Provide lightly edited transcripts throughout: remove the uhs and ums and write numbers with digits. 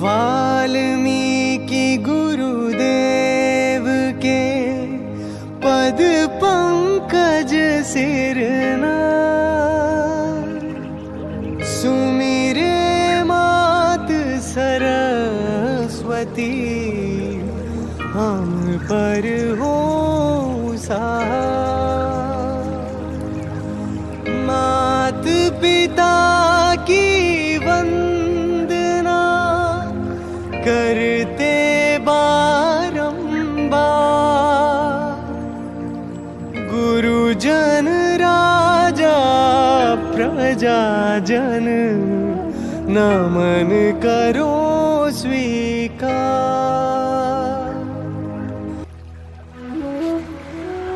वाल्मीकि गुरुदेव के पद पंकज सिरना, सुमिरे मात सरस्वती, हम पर हो सहाय। मात पिता की वंदना करते बारंबार, गुरुजन राजा प्रजाजन, नमन करो स्वीकार।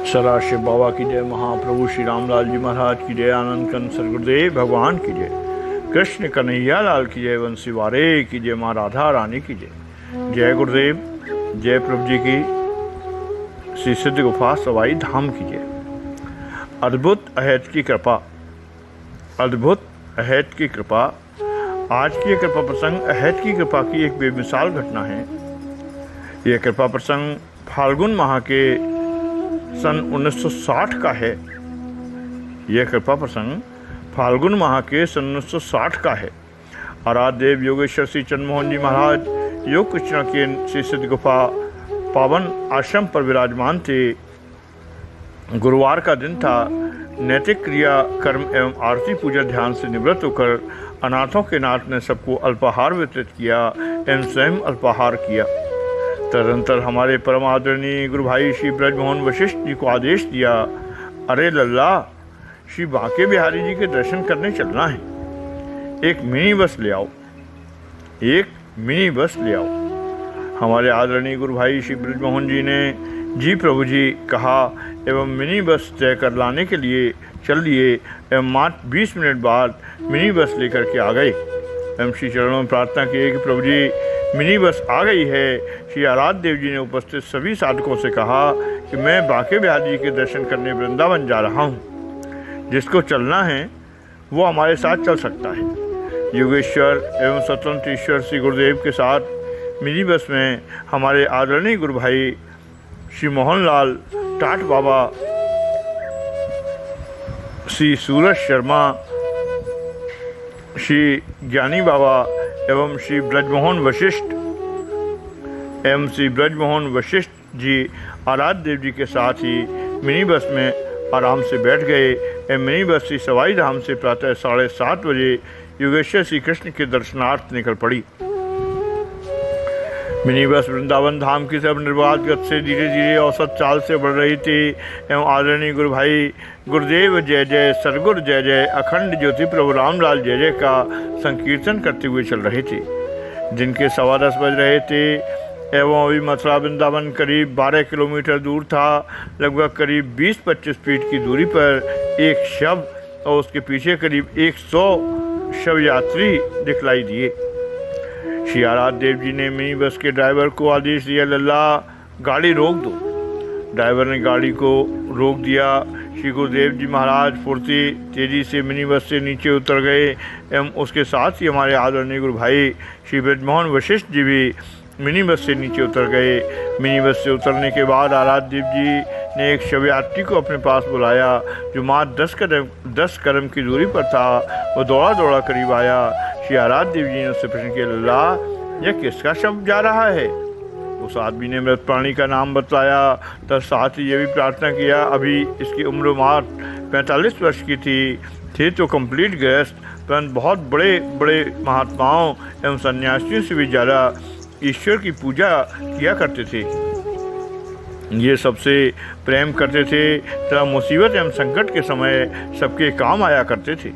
सदाशिव बाबा की जय, महाप्रभु श्री रामलाल जी महाराज की जय, आनंद कंद सदगुरुदेव भगवान की जय, कृष्ण कन्हैया लाल की जय, वंशी वारे की जय, माँ राधा रानी की जय। जय गुरुदेव, जय प्रभु जी की, श्री सिद्ध गुफा सवाई धाम की जय। अद्भुत अहद की कृपा, अद्भुत अहद की कृपा। आज की यह कृपा प्रसंग अहद की कृपा की एक बेमिसाल घटना है। यह कृपा प्रसंग फाल्गुन माह के सन 1960 का है। यह कृपा प्रसंग फाल्गुन माह के सन 1960 का है। आराध्य देव योगेश्वर श्री चंद्रमोहन जी महाराज योग कृष्णा के श्री सिद्ध गुफा पावन आश्रम पर विराजमान थे। गुरुवार का दिन था। नैतिक क्रिया कर्म एवं आरती पूजा ध्यान से निवृत्त होकर अनाथों के नाथ ने सबको अल्पाहार वितरित किया एवं स्वयं अल्पाहार किया। तदनंतर हमारे परम आदरणीय गुरु भाई श्री ब्रजमोहन वशिष्ठ जी को आदेश दिया, अरे लल्ला, श्री बांके बिहारी जी के दर्शन करने चलना है, एक मिनी बस ले आओ, एक मिनी बस ले आओ। हमारे आदरणीय गुरु भाई श्री ब्रजमोहन जी ने जी प्रभु जी कहा एवं मिनी बस तय कर लाने के लिए चल दिए एवं मात्र 20 मिनट बाद मिनी बस लेकर के आ गए एवं श्री चरणों में प्रार्थना की कि प्रभु जी मिनी बस आ गई है। श्री आराध्य देव जी ने उपस्थित सभी साधकों से कहा कि मैं बांके बिहारी जी के दर्शन करने वृंदावन जा रहा हूँ, जिसको चलना है वो हमारे साथ चल सकता है। योगेश्वर एवं स्वतंत्र ईश्वर श्री गुरुदेव के साथ मिनी बस में हमारे आदरणीय गुरु भाई श्री मोहनलाल टाट बाबा, श्री सूरज शर्मा, श्री ज्ञानी बाबा एवं श्री ब्रजमोहन वशिष्ठ एवं श्री ब्रजमोहन वशिष्ठ जी आराध्य देव जी के साथ ही मिनी बस में आराम से बैठ गए एवं मिनी बस श्री सवाई धाम से प्रातः 7:30 बजे योगेश्वर श्री कृष्ण के दर्शनार्थ निकल पड़ी। मिनी बस वृंदावन धाम की सब निर्बाध गति से धीरे धीरे औसत चाल से बढ़ रही थी एवं आदरणीय गुरु भाई गुरुदेव जय जय, सदगुरु जय जय, अखंड ज्योति प्रभु रामलाल जय जय का संकीर्तन करते हुए चल रहे थे। दिन के 10:15 बज रहे थे एवं अभी मथुरा वृंदावन करीब 12 किलोमीटर दूर था। लगभग करीब 20-25 फीट की दूरी पर एक शव और उसके पीछे करीब 100 शव यात्री दिखलाई दिए। श्री आराध्य देव जी ने मिनी बस के ड्राइवर को आदेश दिया, लल्ला गाड़ी रोक दो। ड्राइवर ने गाड़ी को रोक दिया। श्री गुरुदेव जी महाराज फुर्ती तेजी से मिनी बस से नीचे उतर गए एवं उसके साथ ही हमारे आदरणीय गुरु भाई श्री ब्रजमोहन वशिष्ठ जी भी मिनी बस से नीचे उतर गए। मिनी बस से उतरने के बाद आराध्य देव जी ने एक शव यात्री को अपने पास बुलाया जो मात्र 10 कदम की दूरी पर था। वो दौड़ा दौड़ा करीब आया। श्री आराध्य देव जी ने उससे प्रश्न किया, लल्ला यह किसका शव जा रहा है? उस आदमी ने मृत प्राणी का नाम बताया। तब साथ ही ये भी प्रार्थना किया, अभी इसकी उम्र मात्र 45 वर्ष की थे तो कंप्लीट गृहस्थ, परंतु बहुत बड़े बड़े महात्माओं एवं सन्यासियों से भी ज़्यादा ईश्वर की पूजा किया करते थे। ये सबसे प्रेम करते थे तथा मुसीबत एवं संकट के समय सबके काम आया करते थे।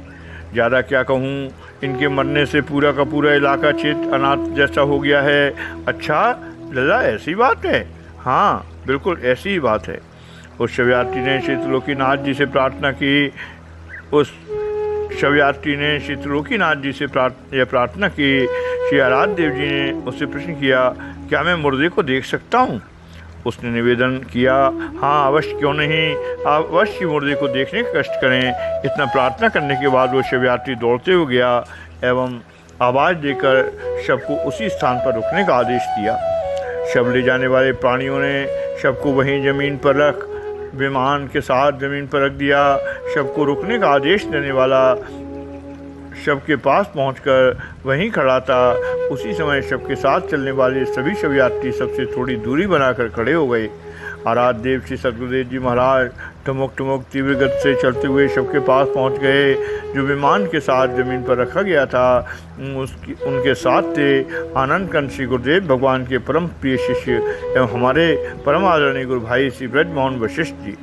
ज़्यादा क्या कहूँ, इनके मरने से पूरा का पूरा इलाका क्षेत्र अनाथ जैसा हो गया है। अच्छा लल्ला, ऐसी बात है? हाँ बिल्कुल ऐसी ही बात है। उस शवयात्री ने श्री त्रिलोकीनाथ जी से प्रार्थना की। उस शवयात्री ने श्री त्रिलोकीनाथ जी से प्रार्थना की। श्री आराध्य देव जी ने उससे प्रश्न किया, क्या मैं मुर्दे को देख सकता हूँ? उसने निवेदन किया, हाँ अवश्य, क्यों नहीं, आप अवश्य मुर्दे को देखने का कष्ट करें। इतना प्रार्थना करने के बाद वो शवयात्री दौड़ते हुए गया एवं आवाज़ देकर शव को उसी स्थान पर रुकने का आदेश दिया। शव ले जाने वाले प्राणियों ने शव को वहीं ज़मीन पर रख विमान के साथ ज़मीन पर रख दिया। शव को रुकने का आदेश देने वाला शव के पास पहुंचकर वहीं खड़ा था। उसी समय शव के साथ चलने वाले सभी शव यात्री सबसे थोड़ी दूरी बनाकर खड़े हो गए। आराध्य देव श्री सद्गुरुदेव जी महाराज ठुमुक ठुमुक तीव्र गति से चलते हुए शव के पास पहुंच गए, जो विमान के साथ जमीन पर रखा गया था। उनके साथ थे आनंद कंद श्री गुरुदेव भगवान के परम प्रिय शिष्य एवं हमारे परम आदरणीय गुरु भाई श्री ब्रजमोहन वशिष्ठ जी।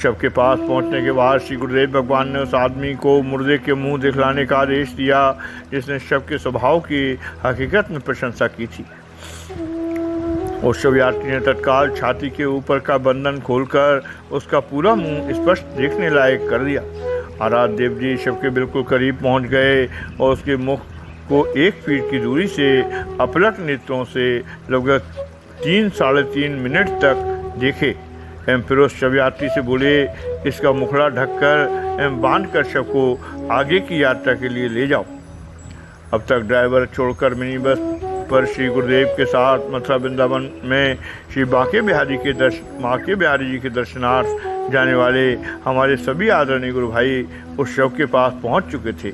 शव के पास पहुंचने के बाद श्री गुरुदेव भगवान ने उस आदमी को मुर्दे के मुंह दिखलाने का आदेश दिया, जिसने शव के स्वभाव की हकीकत में प्रशंसा की थी। उस शव यात्री ने तत्काल छाती के ऊपर का बंधन खोलकर उसका पूरा मुंह स्पष्ट देखने लायक कर दिया। आराध्य देव जी शव के बिल्कुल करीब पहुंच गए और उसके मुख को 1 फीट की दूरी से अपलक नेत्रों से लगभग 3-3.5 मिनट तक देखे एवं फिर उस शव यात्री से बोले, इसका मुखड़ा ढककर एवं बांधकर शव को आगे की यात्रा के लिए ले जाओ। अब तक ड्राइवर छोड़कर मिनी बस पर श्री गुरुदेव के साथ मथुरा वृंदावन में श्री बांके बिहारी जी के दर्शनार्थ जाने वाले हमारे सभी आदरणीय गुरु भाई उस शव के पास पहुंच चुके थे।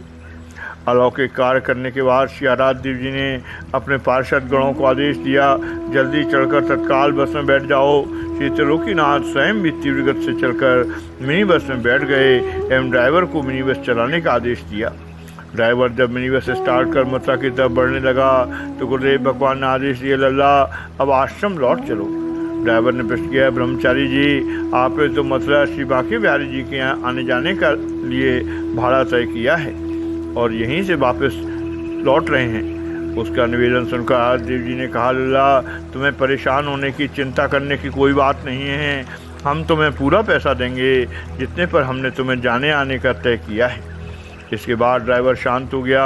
अलौकिक कार्य करने के बाद श्री आराध्य देव जी ने अपने पार्षद गणों को आदेश दिया, जल्दी चढ़कर तत्काल बस में बैठ जाओ। श्री त्रिलोकीनाथ स्वयं भी तीव्र गति से चलकर मिनी बस में बैठ गए एवं ड्राइवर को मिनी बस चलाने का आदेश दिया। ड्राइवर जब मिनी बस स्टार्ट कर मथुरा की तरफ बढ़ने लगा तो गुरुदेव भगवान ने आदेश दिया, लल्ला अब आश्रम लौट चलो। ड्राइवर ने प्रश्न किया, ब्रह्मचारी जी आपने तो मथुरा श्री बांके बिहारी जी के यहाँ आने जाने का लिए भाड़ा तय किया है और यहीं से वापस लौट रहे हैं। उसका निवेदन सुनकर आराध्य देव जी ने कहा, लल्ला तुम्हें परेशान होने की चिंता करने की कोई बात नहीं है, हम तुम्हें पूरा पैसा देंगे जितने पर हमने तुम्हें जाने आने का तय किया है। इसके बाद ड्राइवर शांत हो गया।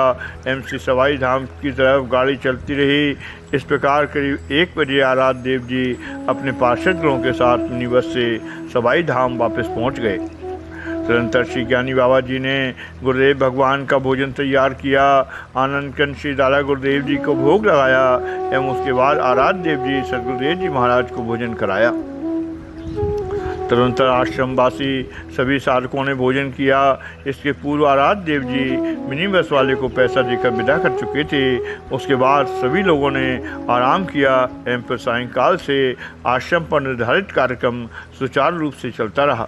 एमसी सवाई धाम की तरफ गाड़ी चलती रही। इस प्रकार करीब 1 बजे आराध्य देव जी अपने पार्षदगणों के साथ मिनी बस से सवाई धाम वापस पहुंच गए। तदनंतर श्री ज्ञानी बाबा जी ने गुरुदेव भगवान का भोजन तैयार किया। आनंद कंद श्री दादा गुरुदेव जी को भोग लगाया एवं उसके बाद आराध्य देव जी सदगुरुदेव जी महाराज को भोजन कराया। तदनंतर आश्रमवासी सभी साधकों ने भोजन किया। इसके पूर्व आराध्य देव जी मिनी बस वाले को पैसा देकर विदा कर चुके थे। उसके बाद सभी लोगों ने आराम किया एवं फिर सायंकाल से आश्रम पर निर्धारित कार्यक्रम सुचारू रूप से चलता रहा।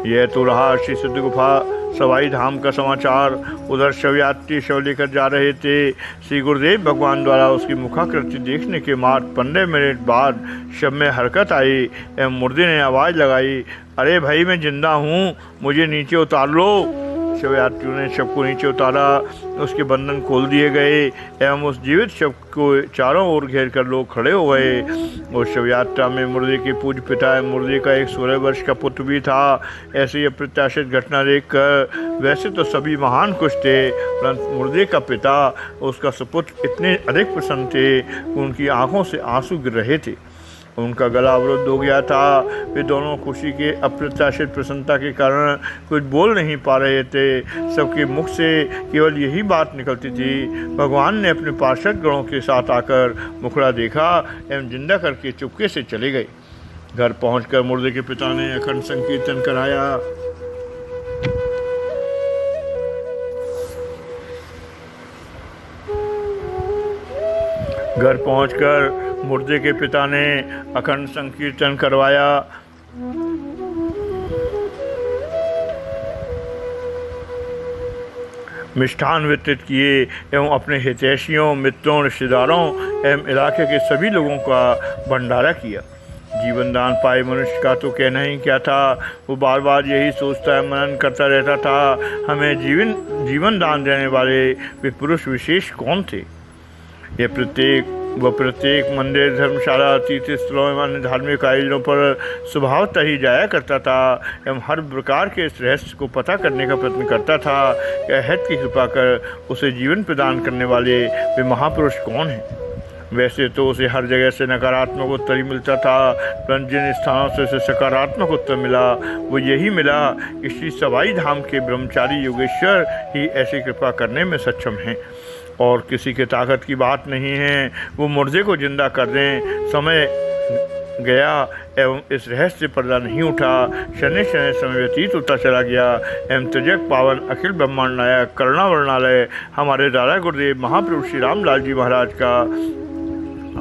यह तो रहा श्री सिद्ध गुफा सवाई धाम का समाचार। उधर शव यात्री शव लेकर जा रहे थे। श्री गुरुदेव भगवान द्वारा उसकी मुखाकृति देखने के मात्र 15 मिनट बाद शव में हरकत आई एवं मुर्दे ने आवाज़ लगाई, अरे भाई मैं जिंदा हूँ, मुझे नीचे उतार लो। शव यात्रियों ने शव को नीचे उतारा, उसके बंधन खोल दिए गए एवं उस जीवित शव को चारों ओर घेर कर लोग खड़े हो गए। उस शव यात्रा में मुर्दे के पूज्य पिता मुर्दे का एक 16 वर्ष का पुत्र भी था। ऐसी अप्रत्याशित घटना देखकर वैसे तो सभी महान खुश थे, परंतु मुर्दे का पिता उसका सुपुत्र इतने अधिक प्रसन्न थे कि उनकी आंखों से आंसू गिर रहे थे। उनका गला अवरुद्ध हो गया था। वे दोनों खुशी के अप्रत्याशित प्रसन्नता के कारण कुछ बोल नहीं पा रहे थे। सबके मुख से केवल यही बात निकलती थी, भगवान ने अपने पार्षद गणों के साथ आकर मुखड़ा देखा एवं जिंदा करके चुपके से चले गए। घर पहुंचकर मुर्दे के पिता ने अखंड संकीर्तन कराया। घर पहुंचकर मुर्दे के पिता ने अखंड संकीर्तन करवाया। मिष्ठान वितरित किए एवं अपने हितैषियों मित्रों रिश्तेदारों एवं इलाके के सभी लोगों का भंडारा किया। जीवन दान पाए मनुष्य का तो कहना ही क्या था। वो बार बार यही सोचता है, मनन करता रहता था, हमें जीवन दान देने वाले वे पुरुष विशेष कौन थे। प्रत्येक मंदिर धर्मशाला तीर्थ स्थलों एवं अन्य धार्मिक आयोजनों पर स्वभावतः ही जाया करता था एवं हर प्रकार के इस रहस्य को पता करने का प्रयत्न करता था कि अहद की कृपा कर उसे जीवन प्रदान करने वाले वे महापुरुष कौन हैं। वैसे तो उसे हर जगह से नकारात्मक उत्तर ही मिलता था, परंतु जिन स्थानों से उसे सकारात्मक उत्तर मिला वो यही मिला कि श्री सवाई धाम के ब्रह्मचारी योगेश्वर ही ऐसी कृपा करने में सक्षम हैं। और किसी के ताकत की बात नहीं है वो मुर्दे को जिंदा कर दें। समय गया एवं इस रहस्य से पर्दा नहीं उठा। शनि शनि समय व्यतीत होता चला गया एवं त्यजक पावन अखिल ब्रह्मांड नायक करुणा वर्णालय हमारे दादा गुरुदेव महाप्रभु श्री रामलाल जी महाराज का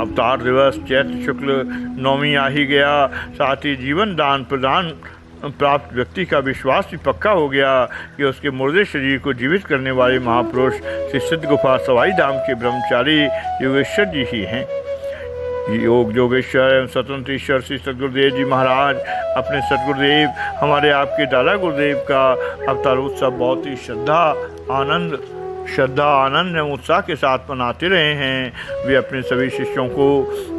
अवतार दिवस चैत्र शुक्ल नवमी आ ही गया। साथ ही जीवन दान प्रदान प्राप्त व्यक्ति का विश्वास भी पक्का हो गया कि उसके मुर्दे शरीर को जीवित करने वाले महापुरुष श्री सिद्ध गुफा सवाई धाम के ब्रह्मचारी योगेश्वर जी ही हैं। योग योगेश्वर एवं स्वतंत्र ईश्वर श्री सतगुरुदेव जी महाराज अपने सतगुरुदेव हमारे आपके दादा गुरुदेव का अवतारोत्सव बहुत ही श्रद्धा आनंद एवं उत्साह के साथ मनाते रहे हैं। वे अपने सभी शिष्यों को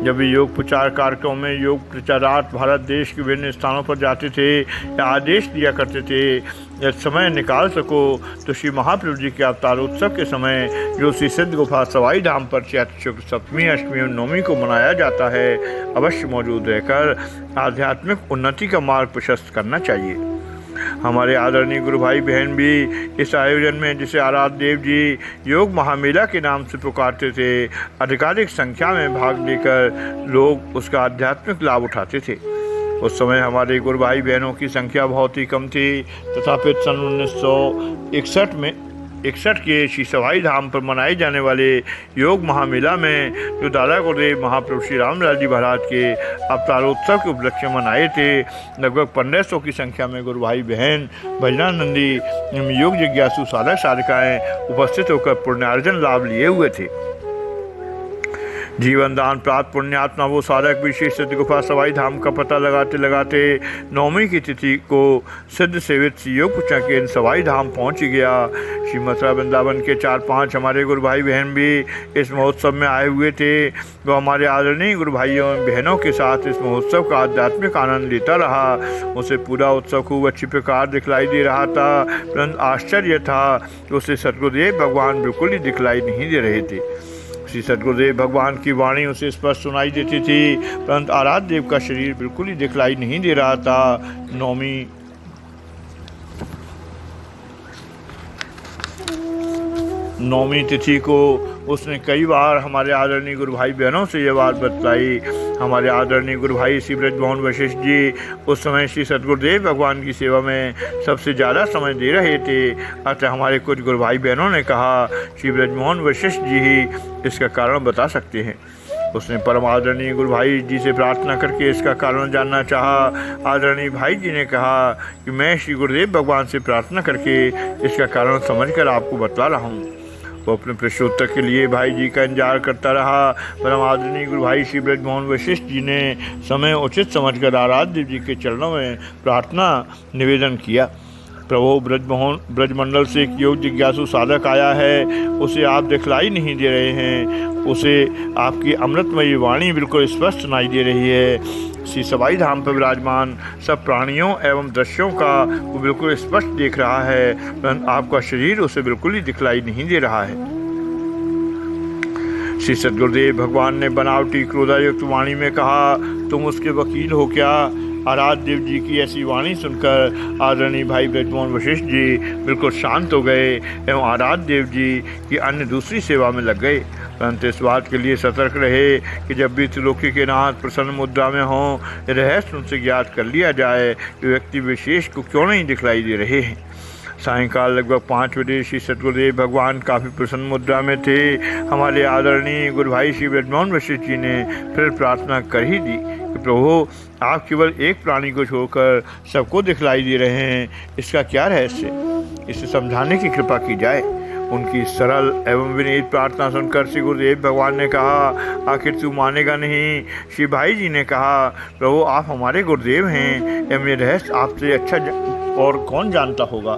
जब भी योग प्रचार कार्यक्रमों में योग प्रचारार्थ भारत देश के विभिन्न स्थानों पर जाते थे या आदेश दिया करते थे यदि समय निकाल सको तो श्री महाप्रभु जी के अवतारोत्सव के समय जो श्री सिद्ध गुफा सवाई धाम पर चैत्र शुक्ल सप्तमी अष्टमी और नवमी को मनाया जाता है अवश्य मौजूद रहकर आध्यात्मिक उन्नति का मार्ग प्रशस्त करना चाहिए। हमारे आदरणीय गुरु भाई बहन भी इस आयोजन में जिसे आराध्य देव जी योग महामेला के नाम से पुकारते थे अधिकाधिक संख्या में भाग लेकर लोग उसका आध्यात्मिक लाभ उठाते थे। उस समय हमारे गुरु भाई बहनों की संख्या बहुत ही कम थी तथापि सन 1961 के श्री सवाई धाम पर मनाए जाने वाले योग महामेला में जो दादा गुरुदेव महाप्रभु श्री रामलाल जी महाराज के अवतारोत्सव के उपलक्ष्य में मनाए थे लगभग 1500 की संख्या में गुरु भाई बहन भजनानंदी योग जिज्ञासु साधक साधिकाएँ उपस्थित होकर पुण्यार्जन लाभ लिए हुए थे। जीवन दान प्राप्त पुण्यात्मा वो साधक विशेष सिद्ध गुफा सवाई धाम का पता लगाते लगाते नवमी की तिथि को सिद्ध सेवित योग पूछा के सवाई धाम पहुंच गया। श्री मथुरा वृंदावन के 4-5 हमारे गुरु भाई बहन भी इस महोत्सव में आए हुए थे। वो हमारे आदरणीय गुरु भाइयों बहनों के साथ इस महोत्सव का आध्यात्मिक आनंद लेता रहा। उसे पूरा उत्सव खूब अच्छी प्रकार दिखलाई दे रहा था परंतु आश्चर्य था कि उसे सतगुरुदेव भगवान बिल्कुल ही दिखलाई नहीं दे रहे थे। श्री सतगुरुदेव भगवान की वाणी उसे स्पष्ट सुनाई देती थी परंतु आराध्य देव का शरीर बिल्कुल ही दिखलाई नहीं दे रहा था। नौमी तिथि को उसने कई बार हमारे आदरणीय गुरु भाई बहनों से यह बात बतलाई। हमारे आदरणीय गुरु भाई श्री ब्रजमोहन वशिष्ठ जी उस समय श्री सतगुरुदेव भगवान की सेवा में सबसे ज़्यादा समय दे रहे थे। अतः हमारे कुछ गुरु भाई बहनों ने कहा श्री ब्रजमोहन वशिष्ठ जी ही इसका कारण बता सकते हैं। उसने परम आदरणीय गुरु भाई जी से प्रार्थना करके इसका कारण जानना चाहा। आदरणीय भाई जी ने कहा कि मैं श्री गुरुदेव भगवान से प्रार्थना करके इसका कारण समझकर आपको बतला रहा हूँ। वो अपने प्रश्नोत्तर के लिए भाई जी का इंतजार करता रहा। परम आदरणीय गुरु भाई श्री ब्रजमोहन वशिष्ठ जी ने समय उचित समझकर आराध्य जी के चरणों में प्रार्थना निवेदन किया। प्रभु ब्रजमंडल से एक योग जिज्ञासु साधक आया है, उसे आप दिखलाई नहीं दे रहे हैं, उसे आपकी अमृतमयी वाणी बिल्कुल स्पष्ट सुनाई दे रही है। श्री सवाई धाम पर विराजमान सब प्राणियों एवं दृश्यों का वो बिल्कुल स्पष्ट देख रहा है परंतु आपका शरीर उसे बिल्कुल ही दिखलाई नहीं दे रहा है। श्री सतगुरुदेव भगवान ने बनावटी क्रोधायुक्त वाणी में कहा तुम उसके वकील हो क्या। आराध्य देव जी की ऐसी वाणी सुनकर आदरणीय भाई ब्रजमोहन वशिष्ठ जी बिल्कुल शांत हो गए एवं आराध्य देव जी की अन्य दूसरी सेवा में लग गए। परंतु इस बात के लिए सतर्क रहे कि जब भी त्रिलोकी के नाथ प्रसन्न मुद्रा में हों रहस्य उनसे ज्ञात कर लिया जाए कि व्यक्ति विशेष को क्यों नहीं दिखलाई दे रहे हैं। सायंकाल लगभग 5 बजे श्री सतगुरुदेव भगवान काफ़ी प्रसन्न मुद्रा में थे। हमारे आदरणीय गुरु भाई श्री ब्रजमोहन वशिष्ठ जी ने फिर प्रार्थना कर ही दी कि प्रभु आप केवल एक प्राणी को छोड़कर सबको दिखलाई दे रहे हैं, इसका क्या रहस्य, इसे समझाने की कृपा की जाए। उनकी सरल एवं विनीत प्रार्थना सुनकर श्री गुरुदेव भगवान ने कहा आखिर तू मानेगा नहीं। श्री भाई जी ने कहा प्रभु आप हमारे गुरुदेव हैं एवं ये रहस्य आपसे अच्छा और कौन जानता होगा।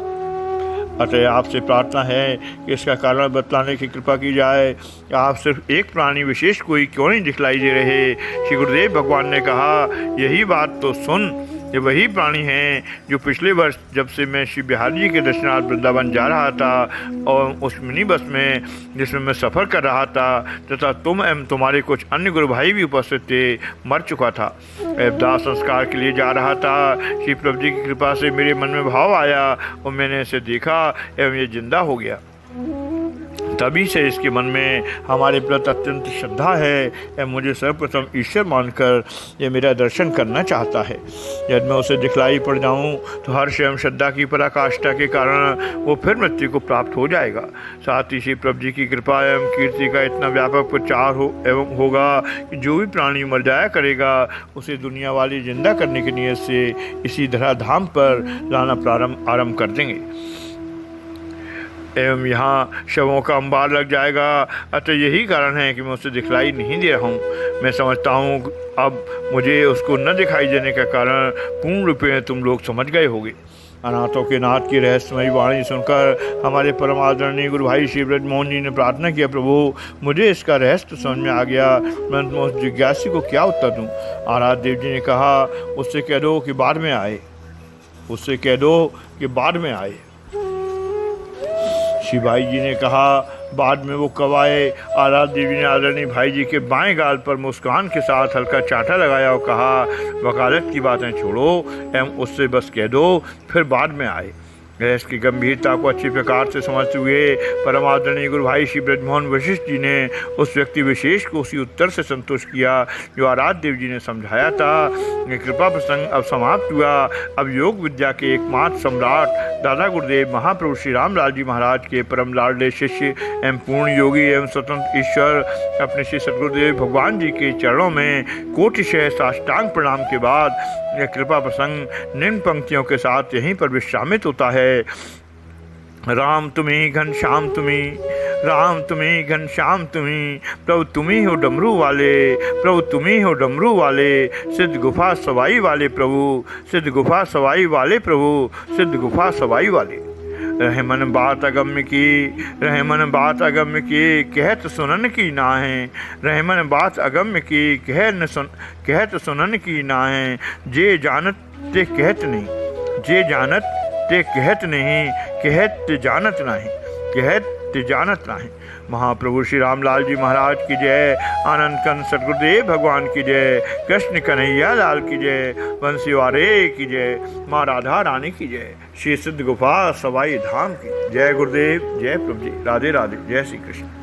अतः आपसे प्रार्थना है कि इसका कारण बतलाने की कृपा की जाए। आप सिर्फ एक प्राणी विशेष कोई क्यों नहीं दिखलाई दे रहे। श्री गुरुदेव भगवान ने कहा यही बात तो सुन, ये वही प्राणी हैं जो पिछले वर्ष जब से मैं श्री बिहारी जी के दर्शनार्थ वृंदावन जा रहा था और उस मिनी बस में जिसमें मैं सफ़र कर रहा था तथा तुम एवं तुम्हारे कुछ अन्य गुरु भाई भी उपस्थित थे मर चुका था। दाह संस्कार के लिए जा रहा था। श्री प्रभु जी की कृपा से मेरे मन में भाव आया और मैंने इसे देखा एवं ये जिंदा हो गया। तभी से इसके मन में हमारे प्रति अत्यंत श्रद्धा है एवं मुझे सर्वप्रथम ईश्वर मानकर ये मेरा दर्शन करना चाहता है। यदि मैं उसे दिखलाई पड़ जाऊं तो हर्ष एवं श्रद्धा की पराकाष्ठा के कारण वो फिर मृत्यु को प्राप्त हो जाएगा। साथ ही श्री प्रभु जी की कृपा एवं कीर्ति का इतना व्यापक प्रचार एवं होगा कि जो भी प्राणी मर जाया करेगा उसे दुनिया वाली जिंदा करने की नीयत से इसी धराधाम पर लाना आरंभ कर देंगे एवं यहाँ शवों का अंबार लग जाएगा। अतः यही कारण है कि मैं उसे दिखलाई नहीं दे रहा हूँ। मैं समझता हूँ अब मुझे उसको न दिखाई देने का कारण पूर्ण रूप में तुम लोग समझ गए होगे। अनाथों के नाथ की रहस्यमयी वाणी सुनकर हमारे परम आदरणीय गुरु भाई श्री ब्रजमोहन जी ने प्रार्थना किया, प्रभु मुझे इसका रहस्य समझ में आ गया, मैं उस जिज्ञासी को क्या उत्तर दूँ। आराध्य देव जी ने कहा, उससे कह दो कि बाद में आए, उससे कह दो कि बाद में आए। शिवाई जी ने कहा, बाद में वो कब आए। आराध्य देवी ने आदरणीय भाई जी के बाएं गाल पर मुस्कान के साथ हल्का चाटा लगाया और कहा, वकालत की बातें छोड़ो एवं उससे बस कह दो फिर बाद में आए। रहस्य की गंभीरता को अच्छी प्रकार से समझते हुए परम आदरणीय गुरु भाई श्री ब्रजमोहन वशिष्ठ जी ने उस व्यक्ति विशेष को उसी उत्तर से संतुष्ट किया जो आराध्य देव जी ने समझाया था। ये कृपा प्रसंग अब समाप्त हुआ। अब योग विद्या के एकमात्र सम्राट दादा गुरुदेव महाप्रभु श्री रामलाल जी महाराज के परम लाडले शिष्य एवं पूर्ण योगी एवं स्वतंत्र ईश्वर अपने श्री सद्गुरुदेव भगवान जी के चरणों में कोटिशः साष्टांग प्रणाम के बाद यह कृपा प्रसंग निम्न पंक्तियों के साथ यहीं पर विश्रामित होता है। राम तुम्हें घनश्याम तुम्हें, राम तुम्हें घनश्याम तुम्हें, प्रभु तुम्ही हो डमरू वाले, प्रभु तुम्ही हो डमरू वाले, सिद्ध गुफा सवाई वाले प्रभु, सिद्ध गुफा सवाई वाले प्रभु, सिद्ध गुफा सवाई वाले। रहमन बात अगम्य की, रहमन बात अगम्य की, कहत सुनन की ना है, रहमन बात अगम्य की, कहत सुनन की ना है। जे जानत ते कहत नहीं, जे जानत ते कहत नहीं, कहत जानत नहीं, कहत जानत नहीं। महाप्रभु श्री रामलाल जी महाराज की जय, आनंद कंद सद्गुरुदेव भगवान की जय, कृष्ण कन्हैया लाल की जय, वंशीवारे की जय, माँ राधा रानी की जय, श्री सिद्ध गुफा सवाई धाम की जय। गुरुदेव जय प्रभु जी, राधे राधे, जय श्री कृष्ण।